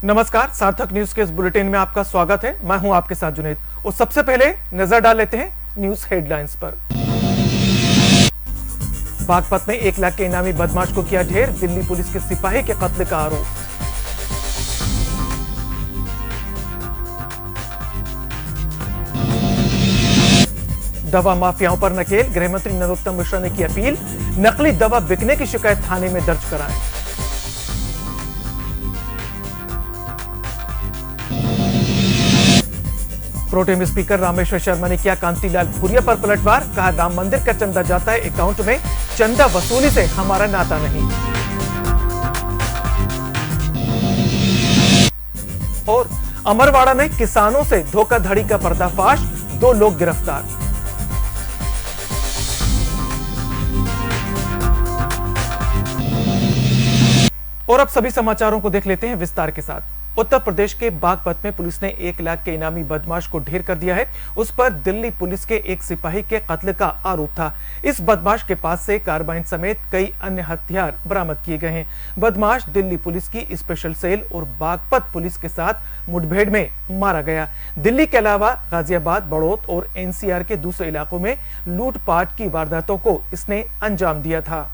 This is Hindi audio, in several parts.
नमस्कार, सार्थक न्यूज के इस बुलेटिन में आपका स्वागत है। मैं हूं आपके साथ जुनेद और सबसे पहले नजर डाल लेते हैं न्यूज हेडलाइंस पर। बागपत में 1 लाख के इनामी बदमाश को किया ढेर, दिल्ली पुलिस के सिपाही के कत्ल का आरोप। दवा माफियाओं पर नकेल, गृहमंत्री नरोत्तम मिश्रा ने की अपील, नकली दवा बिकने की शिकायत थाने में दर्ज कराएं। प्रोटेम स्पीकर रामेश्वर शर्मा ने किया कांतिलाल भूरिया पर पलटवार, कहा राम मंदिर का चंदा जाता है अकाउंट में, चंदा वसूली से हमारा नाता नहीं। और अमरवाड़ा में किसानों से धोखाधड़ी का पर्दाफाश, 2 लोग गिरफ्तार। और अब सभी समाचारों को देख लेते हैं विस्तार के साथ। उत्तर प्रदेश के बागपत में पुलिस ने 1 लाख के इनामी बदमाश को ढेर कर दिया है। उस पर दिल्ली पुलिस के एक सिपाही के कत्ल का आरोप था। इस बदमाश के पास से कार्बाइन समेत कई अन्य हथियार बरामद किए गए हैं। बदमाश दिल्ली पुलिस की स्पेशल सेल और बागपत पुलिस के साथ मुठभेड़ में मारा गया। दिल्ली के अलावा गाजियाबाद, बड़ौद और एनसीआर के दूसरे इलाकों में लूटपाट की वारदातों को इसने अंजाम दिया था।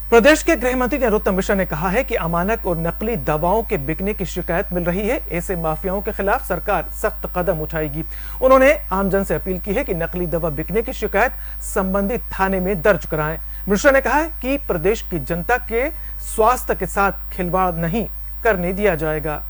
प्रदेश के गृह मंत्री नरोत्तम मिश्रा ने कहा है कि अमानक और नकली दवाओं के बिकने की शिकायत मिल रही है। ऐसे माफियाओं के खिलाफ सरकार सख्त कदम उठाएगी। उन्होंने आमजन से अपील की है कि नकली दवा बिकने की शिकायत संबंधित थाने में दर्ज कराएं। मिश्रा ने कहा है कि प्रदेश की जनता के स्वास्थ्य के साथ खिलवाड़ नहीं करने दिया जाएगा।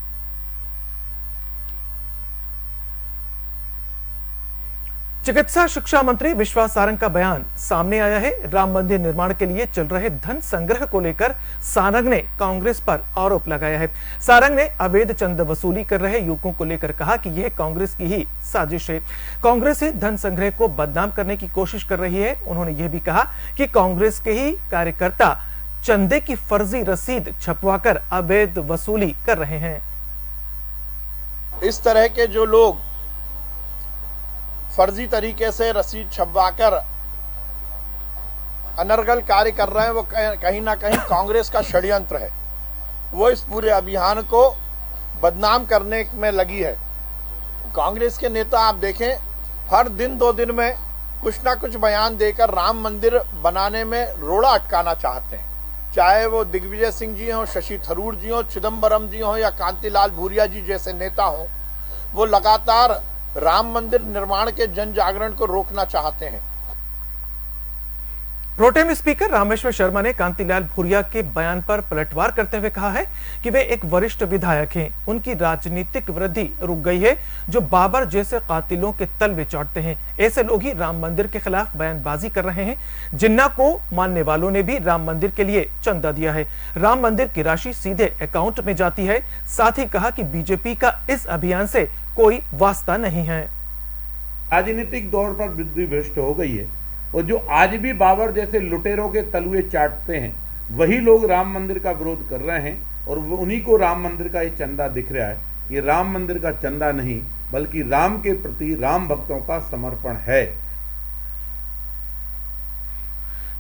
चिकित्सा शिक्षा मंत्री विश्वास सारंग का बयान सामने आया है। राम मंदिर निर्माण के लिए चल रहे धन संग्रह को लेकर सारंग ने कांग्रेस पर आरोप लगाया है। सारंग ने अवैध चंदा वसूली कर रहे युवकों को लेकर कहा कि यह कांग्रेस की ही साजिश है। कांग्रेस ही धन संग्रह को बदनाम करने की कोशिश कर रही है। उन्होंने यह भी कहा कि कांग्रेस के ही कार्यकर्ता चंदे की फर्जी रसीद छपवाकर अवैध वसूली कर रहे हैं। इस तरह के जो लोग फर्जी तरीके से रसीद छपवाकर अनर्गल कार्य कर रहे हैं, वो कहीं ना कहीं कांग्रेस का षड्यंत्र है। वो इस पूरे अभियान को बदनाम करने में लगी है। कांग्रेस के नेता आप देखें, हर दिन 2 दिन में कुछ ना कुछ बयान देकर राम मंदिर बनाने में रोड़ा अटकाना चाहते हैं। चाहे वो दिग्विजय सिंह जी हों, शशि थरूर जी हों, चिदम्बरम जी हों या कांतिलाल भूरिया जी जैसे नेता हों, वो लगातार राम मंदिर निर्माण के जन जागरण को रोकना चाहते हैं। प्रोटेम स्पीकर रामेश्वर शर्मा ने कांतिलाल भूरिया के बयान पर पलटवार करते हुए कहा है कि वे एक वरिष्ठ विधायक हैं। उनकी राजनीतिक वृद्धि रुक गई है। जो बाबर जैसे कातिलों के तलवे चाटते हैं, ऐसे लोग ही राम मंदिर के खिलाफ बयानबाजी कर रहे हैं। जिन्ना को मानने वालों ने भी राम मंदिर के लिए चंदा दिया है। राम मंदिर की राशि सीधे अकाउंट में जाती है। साथ ही कहा कि बीजेपी का इस अभियान से कोई वास्ता नहीं है। राजनीतिक तौर पर वृद्धि भ्रष्ट हो गई है और जो आज भी बाबर जैसे लुटेरों के तलवे चाटते हैं, वही लोग राम मंदिर का विरोध कर रहे हैं और उन्हीं को राम मंदिर का ये चंदा दिख रहा है। ये राम मंदिर का चंदा नहीं, बल्कि राम के प्रति राम भक्तों का समर्पण है।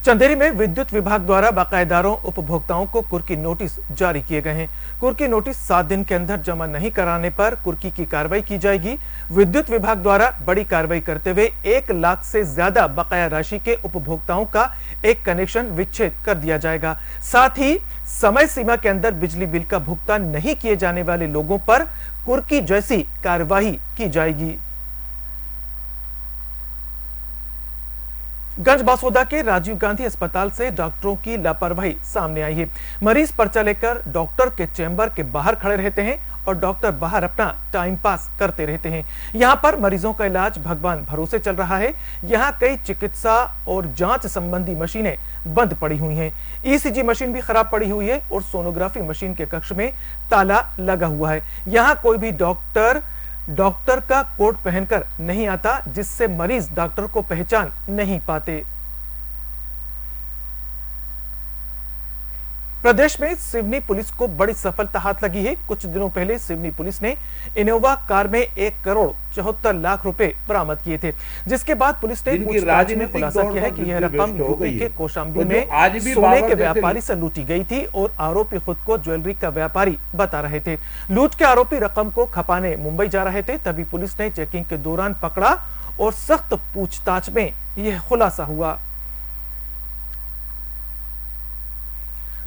चंदेरी में विद्युत विभाग द्वारा बाकायदारों उपभोक्ताओं को कुर्की नोटिस जारी किए गए हैं। कुर्की नोटिस 7 दिन के अंदर जमा नहीं कराने पर कुर्की की कार्रवाई की जाएगी। विद्युत विभाग द्वारा बड़ी कार्रवाई करते हुए 1 लाख से ज्यादा बकाया राशि के उपभोक्ताओं का एक कनेक्शन विच्छेद कर दिया जाएगा। साथ ही समय सीमा के अंदर बिजली बिल का भुगतान नहीं किए जाने वाले लोगों पर कुर्की जैसी कार्यवाही की जाएगी। गंजबासौदा के राजीव गांधी अस्पताल से डॉक्टरों की लापरवाही सामने आई है। मरीज पर्चा लेकर डॉक्टर के चैम्बर के बाहर खड़े रहते हैं और डॉक्टर बाहर अपना टाइम पास करते रहते हैं। यहां पर मरीजों का इलाज भगवान भरोसे चल रहा है। यहां कई चिकित्सा और जांच संबंधी मशीनें बंद पड़ी हुई हैं। ईसीजी मशीन भी खराब पड़ी हुई है और सोनोग्राफी मशीन के कक्ष में ताला लगा हुआ है। यहां कोई भी डॉक्टर का कोट पहनकर नहीं आता, जिससे मरीज डॉक्टर को पहचान नहीं पाते। प्रदेश में सिवनी पुलिस को बड़ी सफलता हाथ लगी है। कुछ दिनों पहले सिवनी पुलिस ने इनोवा कार में 1,74,00,000 रुपए बरामद किए थे, जिसके बाद पुलिस ने पूछताछ में खुलासा किया है कि यह रकम यूपी के कौशाम्बी में सोने के व्यापारी से लूटी गई थी और आरोपी खुद को ज्वेलरी का व्यापारी बता रहे थे। लूट के आरोपी रकम को खपाने मुंबई जा रहे थे, तभी पुलिस ने चेकिंग के दौरान पकड़ा और सख्त पूछताछ में यह खुलासा हुआ।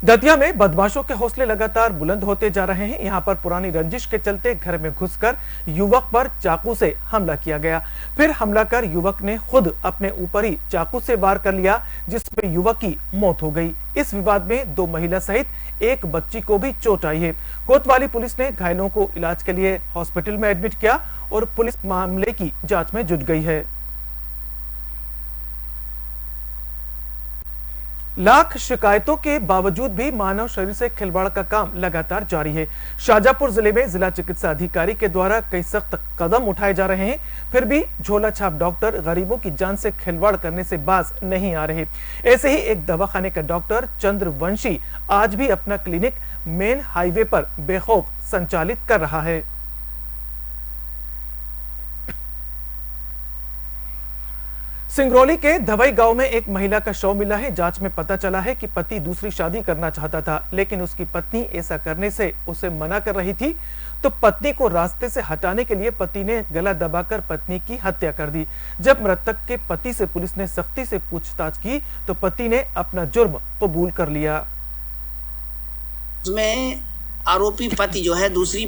दतिया में बदमाशों के हौसले लगातार बुलंद होते जा रहे हैं। यहां पर पुरानी रंजिश के चलते घर में घुसकर युवक पर चाकू से हमला किया गया। फिर हमला कर युवक ने खुद अपने ऊपर ही चाकू से वार कर लिया, जिसमें युवक की मौत हो गई। इस विवाद में 2 महिला सहित एक बच्ची को भी चोट आई है। कोतवाली पुलिस ने घायलों को इलाज के लिए हॉस्पिटल में एडमिट किया और पुलिस मामले की जांच में जुट गई है। लाख शिकायतों के बावजूद भी मानव शरीर से खिलवाड़ का काम लगातार जारी है। शाजापुर जिले में जिला चिकित्सा अधिकारी के द्वारा कई सख्त कदम उठाए जा रहे हैं, फिर भी झोला छाप डॉक्टर गरीबों की जान से खिलवाड़ करने से बाज नहीं आ रहे। ऐसे ही एक दवाखाने का डॉक्टर चंद्रवंशी आज भी अपना क्लिनिक मेन हाईवे पर बेखौफ संचालित कर रहा है। सिंगरौली के धवई गांव में एक महिला का शव मिला है। जांच में पता चला है कि पति दूसरी शादी करना चाहता था, लेकिन उसकी पत्नी ऐसा करने से उसे मना कर रही थी, तो पत्नी को रास्ते से हटाने के लिए पति ने गला दबाकर पत्नी की हत्या कर दी। जब मृतक के पति से पुलिस ने सख्ती से पूछताछ की तो पति ने अपना जुर्म कबूल कर लिया। उसमें आरोपी पति जो है दूसरी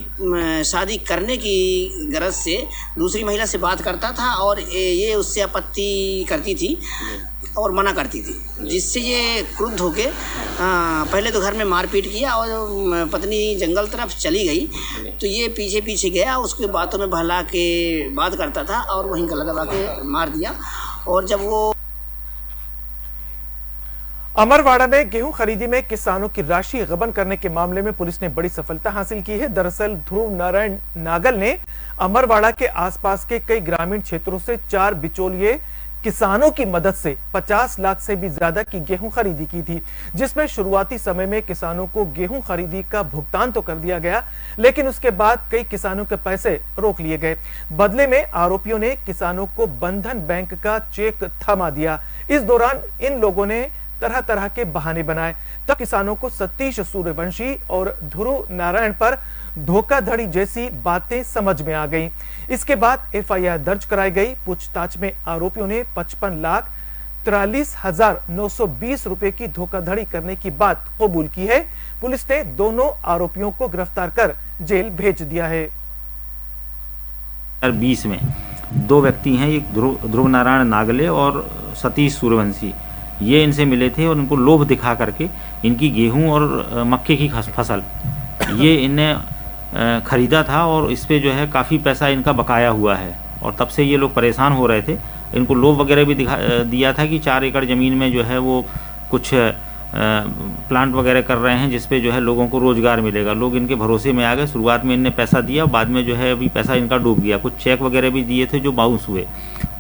शादी करने की गरज से दूसरी महिला से बात करता था और ये उससे आपत्ति करती थी और मना करती थी, जिससे ये क्रुद्ध होके पहले तो घर में मारपीट किया और पत्नी जंगल तरफ चली गई, तो ये पीछे पीछे गया, उसके बातों में बहला के बात करता था और वहीं गला दबा के मार दिया। और जब वो अमरवाड़ा में गेहूं खरीदी में किसानों की राशि गबन करने के मामले में पुलिस ने बड़ी सफलता हासिल की है। दरअसल ध्रुव नारायण नागल ने अमरवाड़ा के आसपास के कई ग्रामीण क्षेत्रों से 4 बिचौलिए किसानों की मदद से 50 लाख से भी ज्यादा की गेहूं खरीदी की थी, जिसमें शुरुआती समय में किसानों को गेहूं खरीदी का भुगतान तो कर दिया गया, लेकिन उसके बाद कई किसानों के पैसे रोक लिए गए। बदले में आरोपियों ने किसानों को बंधन बैंक का चेक थमा दिया। इस दौरान इन लोगों ने तरह तरह के बहाने बनाए, तब किसानों को सतीश सूर्यवंशी और ध्रुव नारायण पर धोखाधड़ी जैसी बातें समझ में आ गईं। इसके बाद एफआईआर दर्ज कराई गई। पूछताछ में आरोपियों ने 55,43,920 रुपए की धोखाधड़ी करने की बात कबूल की है। पुलिस ने दोनों आरोपियों को गिरफ्तार कर जेल भेज दिया है। 2020 में 2 व्यक्ति हैं, एक ध्रुव नारायण नागले और सतीश सूर्यवंशी, ये इनसे मिले थे और इनको लोभ दिखा करके इनकी गेहूं और मक्के की फसल ये इनने खरीदा था और इस पे जो है काफ़ी पैसा इनका बकाया हुआ है और तब से ये लोग परेशान हो रहे थे। इनको लोभ वगैरह भी दिया था कि 4 एकड़ ज़मीन में जो है वो कुछ प्लांट वगैरह कर रहे हैं, जिसपे जो है लोगों को रोज़गार मिलेगा। लोग इनके भरोसे में आ गए। शुरुआत में इनने पैसा दिया, बाद में जो है अभी पैसा इनका डूब गया। कुछ चेक वगैरह भी दिए थे जो बाउंस हुए।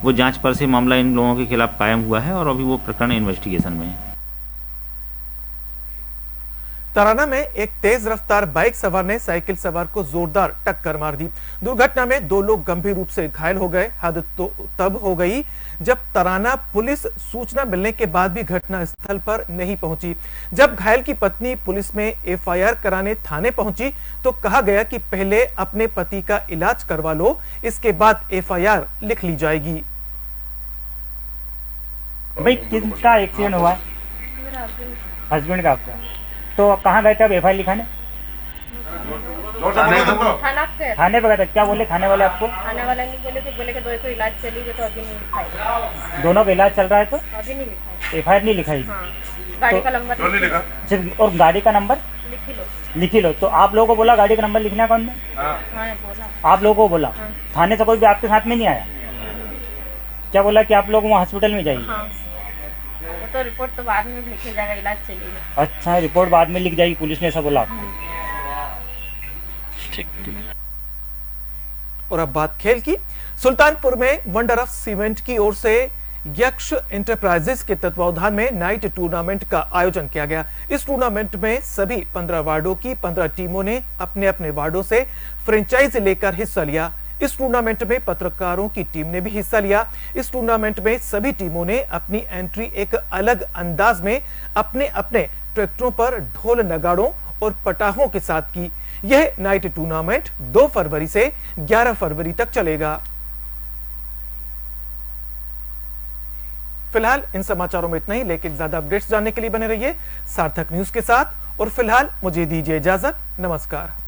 वो जांच पर से मामला इन लोगों के खिलाफ कायम हुआ है और अभी वो प्रकरण इन्वेस्टिगेशन में है। तराना में एक तेज रफ्तार बाइक सवार ने साइकिल सवार को जोरदार टक्कर मार दी। दुर्घटना में 2 लोग गंभीर रूप से घायल हो गए। हादसा तो तब हो गई जब तराना पुलिस सूचना मिलने के बाद भी घटना स्थल पर नहीं पहुंची। जब घायल की पत्नी पुलिस में एफआईआर कराने थाने पहुंची तो कहा गया कि पहले अपने पति का इलाज करवा लो, इसके बाद एफआईआर लिख ली जाएगी। भाई किसका एक्सीडेंट हुआ? हस्बैंड का। आपका तो कहाँ गए थे आप एफआईआर लिखाने? थाने पे गए थे। क्या बोले थाने वाले आपको? थाने वाले नहीं बोले कि 2 को इलाज चलेगी तो अभी नहीं लिखाई। दोनों का इलाज चल रहा है तो अभी नहीं लिखाई। एफआईआर नहीं लिखाई? हाँ, गाड़ी का नंबर नहीं लिखा। सिर्फ और गाड़ी का नंबर लिख लो। तो आप लोगों को बोला गाड़ी का नंबर लिखना कौन? बोला। आप लोगों को बोला? थाने से कोई भी आपके साथ में नहीं आया? क्या बोला कि आप लोग वहाँ हॉस्पिटल में जाइए? तो रिपोर्ट तो बाद में लिखी जाएगा, इलाज चलेगा। अच्छा, रिपोर्ट बाद में लिख जाएगी, पुलिस ने ऐसा बोला आपको? ठीक। और अब बात खेल की। सुल्तानपुर में वंडर ऑफ सीमेंट की ओर से यक्ष एंटरप्राइजेस के तत्वावधान में नाइट टूर्नामेंट का आयोजन किया गया। इस टूर्नामेंट में सभी 15 वार्डों की 15 टीमों ने अपने अपने वार्डों से फ्रेंचाइज लेकर हिस्सा लिया। इस टूर्नामेंट में पत्रकारों की टीम ने भी हिस्सा लिया। इस टूर्नामेंट में सभी टीमों ने अपनी एंट्री एक अलग अंदाज में अपने अपने ट्रैक्टरों पर ढोल नगाड़ों और पटाखों के साथ की। यह नाइट टूर्नामेंट 2 फरवरी से 11 फरवरी तक चलेगा। फिलहाल इन समाचारों में इतना ही, लेकिन ज्यादा अपडेट्स जानने के लिए बने रहिए सार्थक न्यूज के साथ। और फिलहाल मुझे दीजिए इजाजत। नमस्कार।